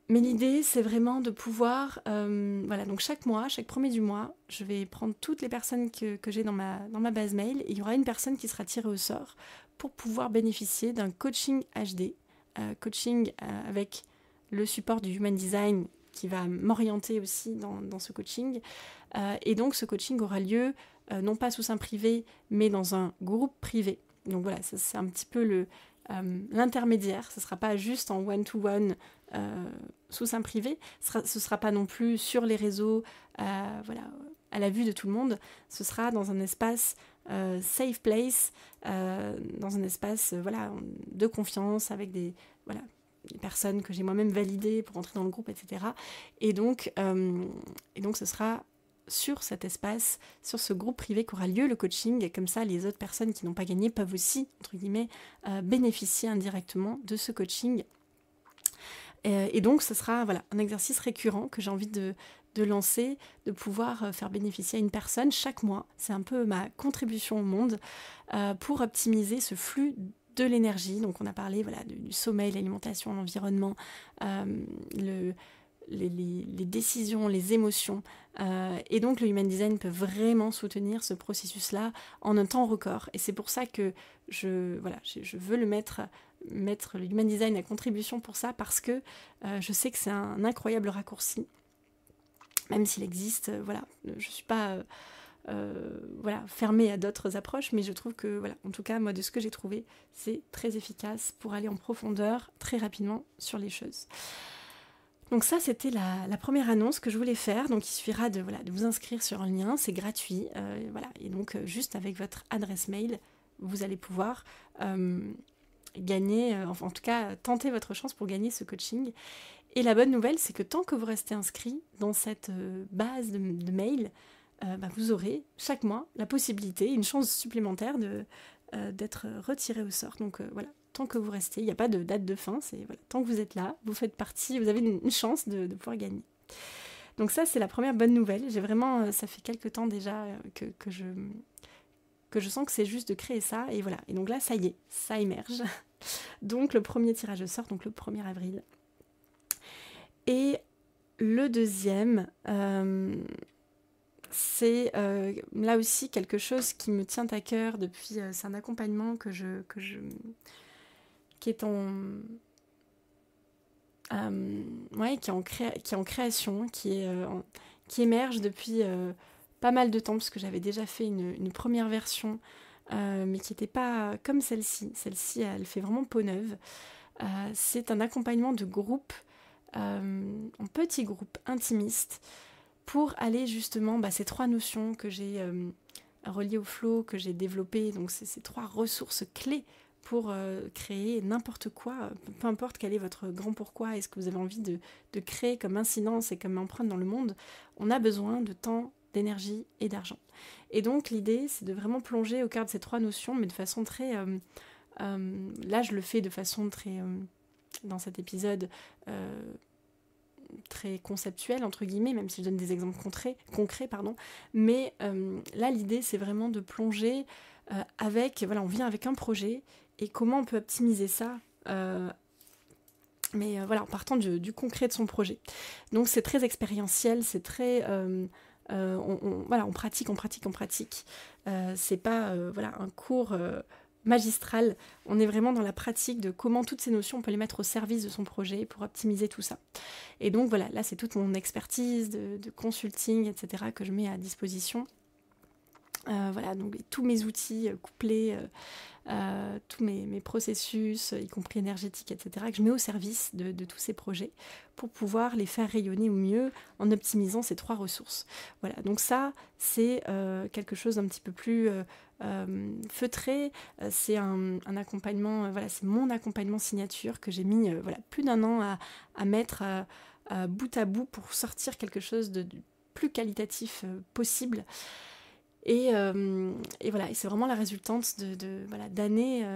Mais l'idée, c'est vraiment de pouvoir... donc chaque mois, chaque premier du mois, je vais prendre toutes les personnes que j'ai dans ma base mail, et il y aura une personne qui sera tirée au sort pour pouvoir bénéficier d'un coaching HD, coaching avec le support du Human Design qui va m'orienter aussi dans ce coaching. Et donc ce coaching aura lieu non pas sous seing privé, mais dans un groupe privé. Donc voilà, ça, c'est un petit peu l'intermédiaire. Ce ne sera pas juste en one-to-one sous seing privé. Ce ne sera pas non plus sur les réseaux, voilà, à la vue de tout le monde. Ce sera dans un espace safe place, dans un espace voilà, de confiance, avec des personnes que j'ai moi-même validées pour entrer dans le groupe, etc. Et donc ce sera sur cet espace, sur ce groupe privé qu'aura lieu le coaching, et comme ça les autres personnes qui n'ont pas gagné peuvent aussi, entre guillemets, bénéficier indirectement de ce coaching. Et donc ce sera voilà, un exercice récurrent que j'ai envie de lancer, de pouvoir faire bénéficier à une personne chaque mois. C'est un peu ma contribution au monde pour optimiser ce flux de l'énergie. Donc on a parlé voilà, du sommeil, l'alimentation, l'environnement, les décisions, les émotions. Et donc le Human Design peut vraiment soutenir ce processus-là en un temps record. Et c'est pour ça que je veux le mettre le Human Design à contribution pour ça, parce que je sais que c'est un incroyable raccourci. Même s'il existe, je ne suis pas fermée à d'autres approches, mais je trouve que, en tout cas, moi, de ce que j'ai trouvé, c'est très efficace pour aller en profondeur très rapidement sur les choses. Donc ça, c'était la première annonce que je voulais faire. Donc il suffira de vous inscrire sur un lien, c'est gratuit. Et donc juste avec votre adresse mail, vous allez pouvoir gagner, en tout cas tenter votre chance pour gagner ce coaching. Et la bonne nouvelle, c'est que tant que vous restez inscrit dans cette base de mail, vous aurez chaque mois la possibilité, une chance supplémentaire d'être retiré au sort. Donc tant que vous restez, il n'y a pas de date de fin, c'est tant que vous êtes là, vous faites partie, vous avez une chance de pouvoir gagner. Donc ça, c'est la première bonne nouvelle. J'ai vraiment, ça fait quelques temps déjà que je sens que c'est juste de créer ça, et voilà. Et donc là, ça y est, ça émerge. Donc le premier tirage au sort, donc le 1er avril. Et le deuxième, c'est là aussi quelque chose qui me tient à cœur depuis, c'est un accompagnement qui est qui est en création, qui émerge depuis pas mal de temps, parce que j'avais déjà fait une première version, mais qui n'était pas comme celle-ci. Celle-ci, elle fait vraiment peau neuve. C'est un accompagnement de groupe, en petits groupes intimistes, pour aller justement, ces 3 notions que j'ai reliées au flow, que j'ai développées, donc c'est ces 3 ressources clés pour créer n'importe quoi, peu importe quel est votre grand pourquoi et ce que vous avez envie de créer comme incidence et comme empreinte dans le monde. On a besoin de temps, d'énergie et d'argent. Et donc l'idée, c'est de vraiment plonger au cœur de ces 3 notions, mais de façon très... là, je le fais de façon très... dans cet épisode... très conceptuel entre guillemets, même si je donne des exemples concrets, mais là l'idée c'est vraiment de plonger avec, on vient avec un projet et comment on peut optimiser ça, mais en partant du concret de son projet. Donc c'est très expérientiel, c'est très on pratique, c'est pas un cours magistral, on est vraiment dans la pratique de comment toutes ces notions on peut les mettre au service de son projet pour optimiser tout ça. Et donc là c'est toute mon expertise de consulting, etc. que je mets à disposition. Donc tous mes outils couplés, tous mes processus, y compris énergétiques, etc., que je mets au service de tous ces projets pour pouvoir les faire rayonner au mieux en optimisant ces 3 ressources. Voilà, donc ça, c'est quelque chose d'un petit peu plus feutré. C'est un accompagnement, c'est mon accompagnement signature que j'ai mis plus d'1 an à mettre bout à bout pour sortir quelque chose de plus qualitatif possible. Et c'est vraiment la résultante d'années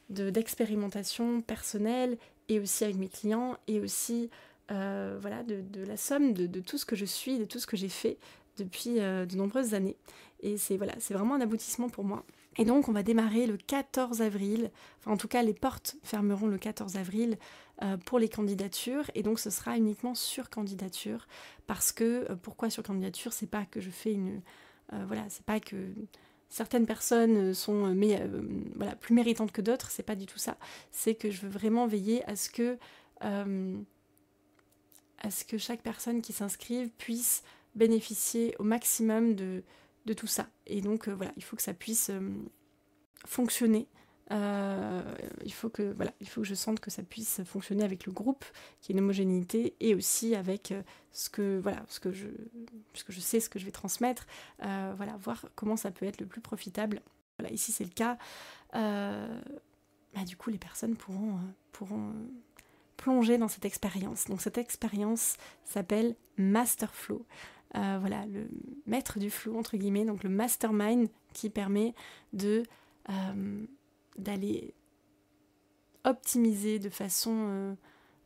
d'expérimentation personnelle et aussi avec mes clients, et aussi de la somme de tout ce que je suis, de tout ce que j'ai fait depuis de nombreuses années. Et c'est vraiment un aboutissement pour moi. Et donc on va démarrer le 14 avril, enfin en tout cas les portes fermeront le 14 avril pour les candidatures, et donc ce sera uniquement sur candidature, parce que pourquoi sur candidature, c'est pas que je fais c'est pas que certaines personnes sont plus méritantes que d'autres, c'est pas du tout ça. C'est que je veux vraiment veiller à ce que à ce que chaque personne qui s'inscrive puisse bénéficier au maximum de tout ça. Et donc voilà, il faut que ça puisse fonctionner. Il faut que je sente que ça puisse fonctionner avec le groupe, qu'il y ait une homogénéité, et aussi avec ce que je sais, ce que je vais transmettre, voir comment ça peut être le plus profitable. Voilà, ici c'est le cas. Du coup, les personnes pourront plonger dans cette expérience. Donc cette expérience s'appelle Masterflow. Le maître du flow, entre guillemets, donc le mastermind qui permet d'aller optimiser de façon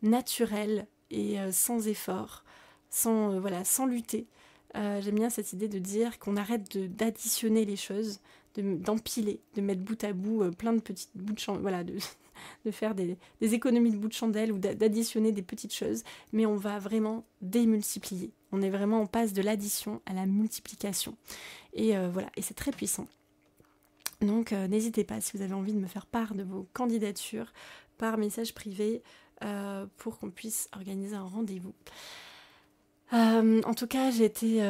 naturelle et sans effort, sans lutter. J'aime bien cette idée de dire qu'on arrête d'additionner les choses, d'empiler, de mettre bout à bout plein de petits bouts de chandelle, de faire des économies de bouts de chandelle ou d'additionner des petites choses, mais on va vraiment démultiplier. On passe de l'addition à la multiplication. Et c'est très puissant. Donc n'hésitez pas, si vous avez envie de me faire part de vos candidatures par message privé pour qu'on puisse organiser un rendez-vous. En tout cas, j'ai été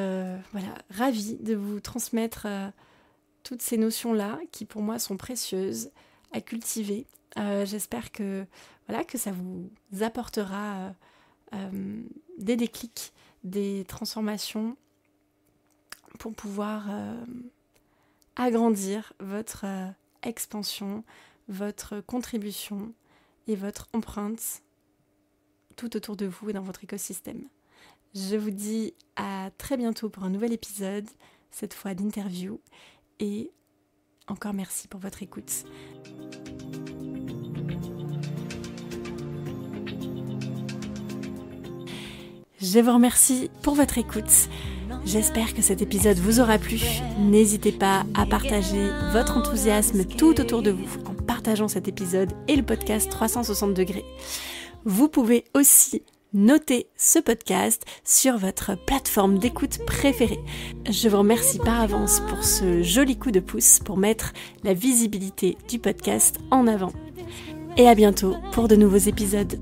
ravie de vous transmettre toutes ces notions-là qui pour moi sont précieuses à cultiver. J'espère que ça vous apportera des déclics, des transformations pour pouvoir agrandir votre expansion, votre contribution et votre empreinte tout autour de vous et dans votre écosystème. Je vous dis à très bientôt pour un nouvel épisode, cette fois d'interview, et encore merci pour votre écoute. Je vous remercie pour votre écoute. J'espère que cet épisode vous aura plu. N'hésitez pas à partager votre enthousiasme tout autour de vous en partageant cet épisode et le podcast 360 degrés. Vous pouvez aussi noter ce podcast sur votre plateforme d'écoute préférée. Je vous remercie par avance pour ce joli coup de pouce pour mettre la visibilité du podcast en avant. Et à bientôt pour de nouveaux épisodes.